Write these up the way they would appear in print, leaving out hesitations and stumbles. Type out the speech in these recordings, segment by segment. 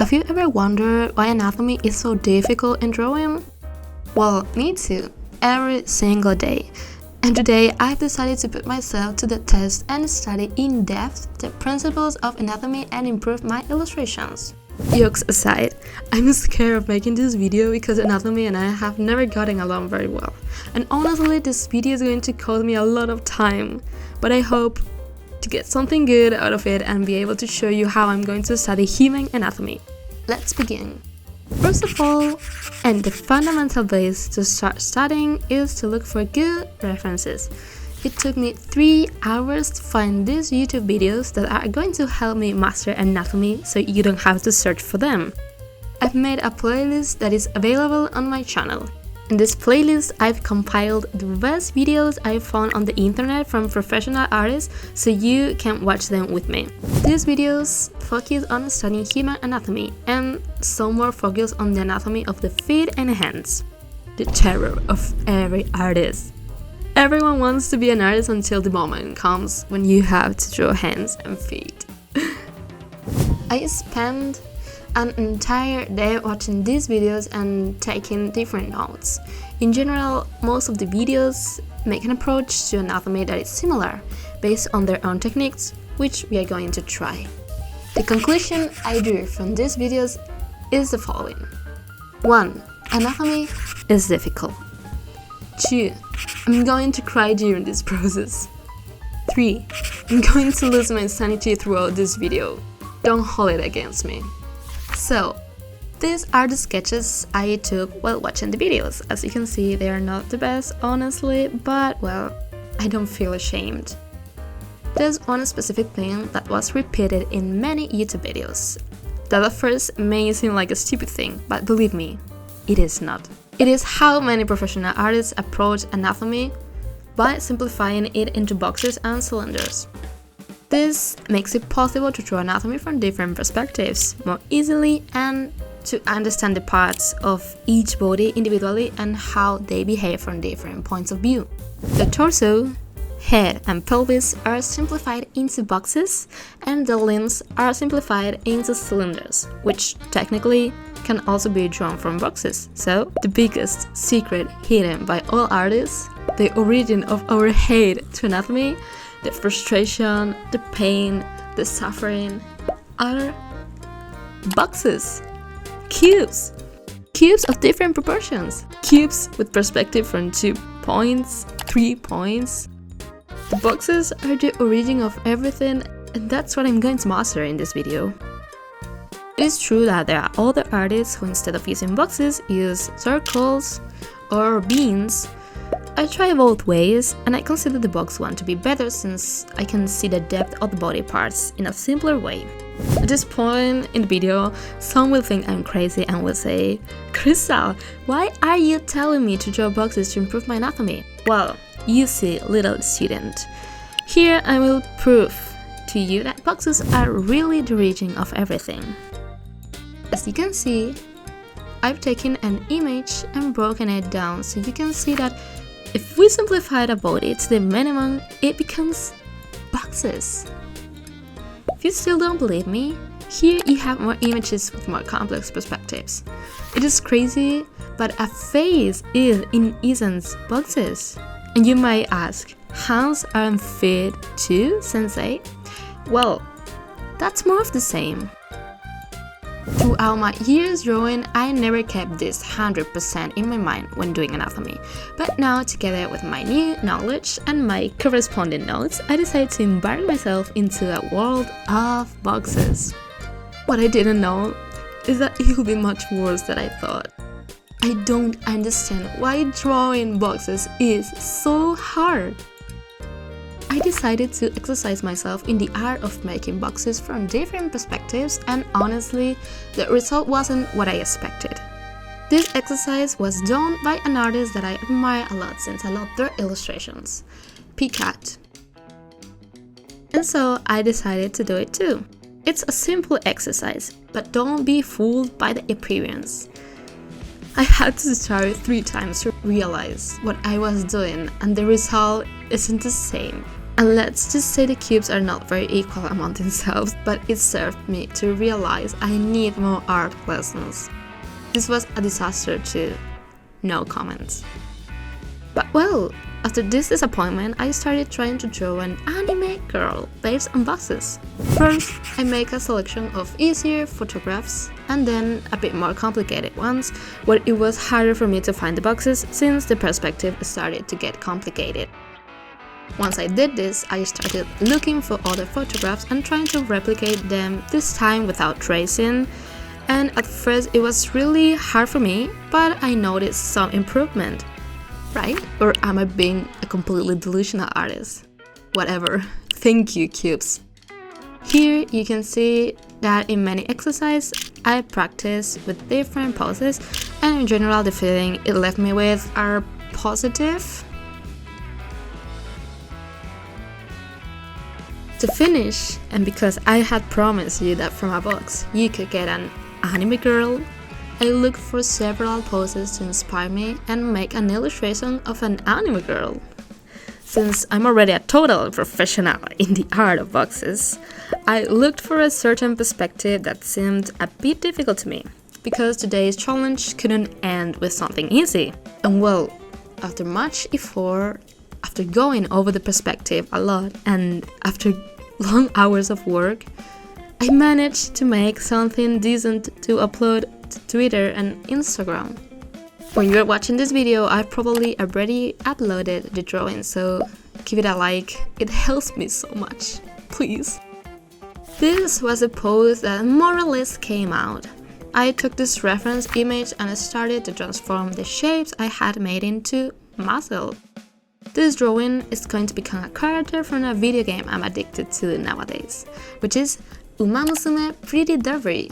Have you ever wondered why anatomy is so difficult in drawing? Well, me too, every single day. And today I've decided to put myself to the test and study in depth the principles of anatomy and improve my illustrations. Jokes aside, I'm scared of making this video because anatomy and I have never gotten along very well. And honestly, this video is going to cost me a lot of time. But I hope to get something good out of it and be able to show you how I'm going to study human anatomy. Let's begin. First of all, and the fundamental base to start studying is to look for good references. It took me 3 hours to find these YouTube videos that are going to help me master anatomy so you don't have to search for them. I've made a playlist that is available on my channel. In this playlist, I've compiled the best videos I've found on the internet from professional artists so you can watch them with me. These videos focus on studying human anatomy and some more focus on the anatomy of the feet and hands. The terror of every artist. Everyone wants to be an artist until the moment comes when you have to draw hands and feet. I spent an entire day watching these videos and taking different notes. In general, most of the videos make an approach to anatomy that is similar, based on their own techniques, which we are going to try. The conclusion I drew from these videos is the following. 1. Anatomy is difficult. 2. I'm going to cry during this process. 3. I'm going to lose my sanity throughout this video. Don't hold it against me. So, these are the sketches I took while watching the videos. As you can see, they are not the best, honestly, but well, I don't feel ashamed. There's one specific thing that was repeated in many YouTube videos. That at first may seem like a stupid thing, but believe me, it is not. It is how many professional artists approach anatomy by simplifying it into boxes and cylinders. This makes it possible to draw anatomy from different perspectives more easily and to understand the parts of each body individually and how they behave from different points of view. The torso, head, and pelvis are simplified into boxes, and the limbs are simplified into cylinders, which technically can also be drawn from boxes. So, the biggest secret hidden by all artists, the origin of our hate to anatomy, the frustration, the pain, the suffering, are boxes, cubes of different proportions, cubes with perspective from 2 points, 3 points. The boxes are the origin of everything, and that's what I'm going to master in this video. It is true that there are other artists who instead of using boxes use circles or beans. I try both ways, and I consider the box one to be better since I can see the depth of the body parts in a simpler way. At this point in the video, some will think I'm crazy and will say, "Crystal, why are you telling me to draw boxes to improve my anatomy?" Well, you see, little student. Here I will prove to you that boxes are really the origin of everything. As you can see, I've taken an image and broken it down so you can see that if we simplify the body to the minimum, it becomes boxes. If you still don't believe me, here you have more images with more complex perspectives. It is crazy, but a face is in essence boxes. And you might ask, hands and feet too, sensei? Well, that's more of the same. Throughout my years drawing, I never kept this 100% in my mind when doing anatomy. But now, together with my new knowledge and my corresponding notes, I decided to embark myself into a world of boxes. What I didn't know is that it would be much worse than I thought. I don't understand why drawing boxes is so hard. I decided to exercise myself in the art of making boxes from different perspectives, and honestly, the result wasn't what I expected. This exercise was done by an artist that I admire a lot since I love their illustrations, Picat. And so I decided to do it too. It's a simple exercise, but don't be fooled by the appearance. I had to start 3 times to realize what I was doing, and the result isn't the same. And let's just say the cubes are not very equal among themselves, but it served me to realize I need more art lessons. This was a disaster too. No comments. But well, after this disappointment, I started trying to draw an anime girl based on boxes. First, I make a selection of easier photographs and then a bit more complicated ones, where it was harder for me to find the boxes since the perspective started to get complicated. Once I did this, I started looking for other photographs and trying to replicate them, this time without tracing. And at first it was really hard for me, but I noticed some improvement. Right? Or am I being a completely delusional artist? Whatever. Thank you, cubes. Here you can see that in many exercises I practice with different poses, and in general the feeling it left me with are positive. To finish, and because I had promised you that from a box you could get an anime girl, I looked for several poses to inspire me and make an illustration of an anime girl. Since I'm already a total professional in the art of boxes, I looked for a certain perspective that seemed a bit difficult to me, because today's challenge couldn't end with something easy. And well, after much effort, after going over the perspective a lot, and after long hours of work, I managed to make something decent to upload to Twitter and Instagram. When you're watching this video, I've probably already uploaded the drawing, so give it a like, it helps me so much, please. This was a pose that more or less came out. I took this reference image and started to transform the shapes I had made into muscle. This drawing is going to become a character from a video game I'm addicted to nowadays, which is Umamusume Pretty Derby.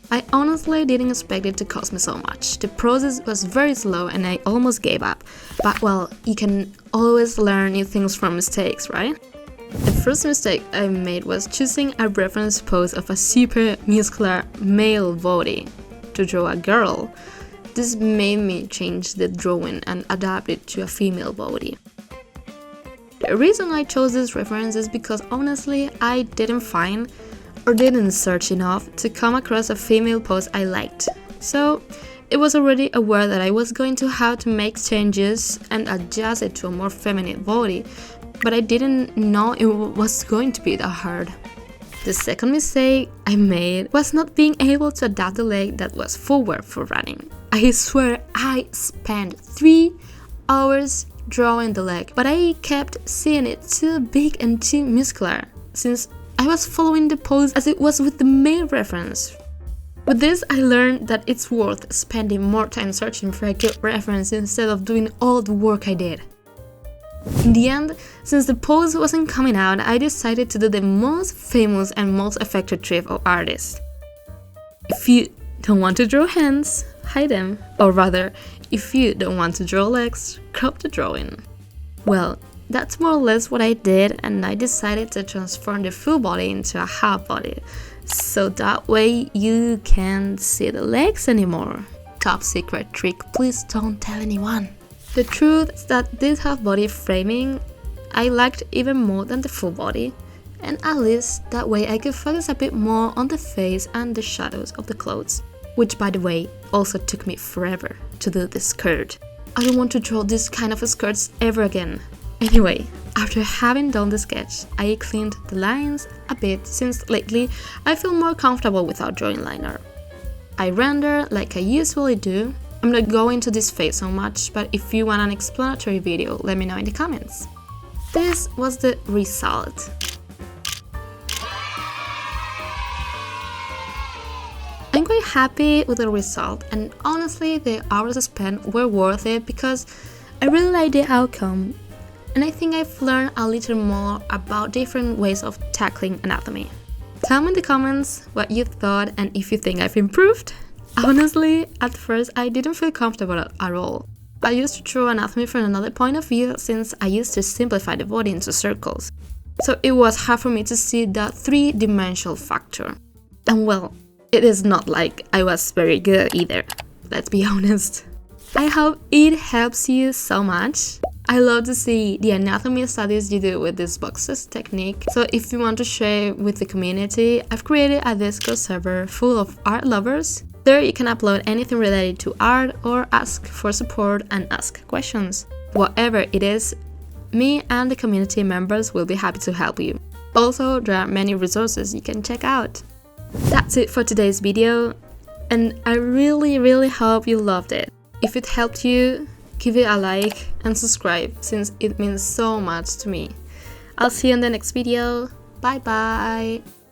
I honestly didn't expect it to cost me so much. The process was very slow and I almost gave up. But well, you can always learn new things from mistakes, right? The first mistake I made was choosing a reference pose of a super muscular male body to draw a girl. This made me change the drawing and adapt it to a female body. The reason I chose this reference is because honestly I didn't find or didn't search enough to come across a female pose I liked. So it was already aware that I was going to have to make changes and adjust it to a more feminine body, but I didn't know it was going to be that hard. The second mistake I made was not being able to adapt the leg that was forward for running. I swear I spent 3 hours drawing the leg, but I kept seeing it too big and too muscular, since I was following the pose as it was with the main reference. With this, I learned that it's worth spending more time searching for a good reference instead of doing all the work I did. In the end, since the pose wasn't coming out, I decided to do the most famous and most effective trick of artists. If you don't want to draw hands, hide them. Or rather, if you don't want to draw legs, crop the drawing. Well, that's more or less what I did, and I decided to transform the full body into a half body, so that way you can't see the legs anymore. Top secret trick, please don't tell anyone. The truth is that this half body framing I liked even more than the full body, and at least that way I could focus a bit more on the face and the shadows of the clothes, which by the way also took me forever to do this skirt. I don't want to draw this kind of skirts ever again. Anyway, after having done the sketch, I cleaned the lines a bit since lately I feel more comfortable without drawing liner. I render like I usually do. I'm not going to this phase so much, but if you want an explanatory video, let me know in the comments. This was the result. I'm quite happy with the result, and honestly the hours spent were worth it because I really like the outcome. And I think I've learned a little more about different ways of tackling anatomy. Tell me in the comments what you thought and if you think I've improved. Honestly, at first I didn't feel comfortable at all. I used to draw anatomy from another point of view since I used to simplify the body into circles. So it was hard for me to see that three-dimensional factor. And well, it is not like I was very good either, let's be honest. I hope it helps you so much. I love to see the anatomy studies you do with this boxes technique. So if you want to share with the community, I've created a Discord server full of art lovers. There you can upload anything related to art or ask for support and ask questions. Whatever it is, me and the community members will be happy to help you. Also, there are many resources you can check out. That's it for today's video, and I really hope you loved it. If it helped you, give it a like and subscribe since it means so much to me. I'll see you in the next video. Bye bye!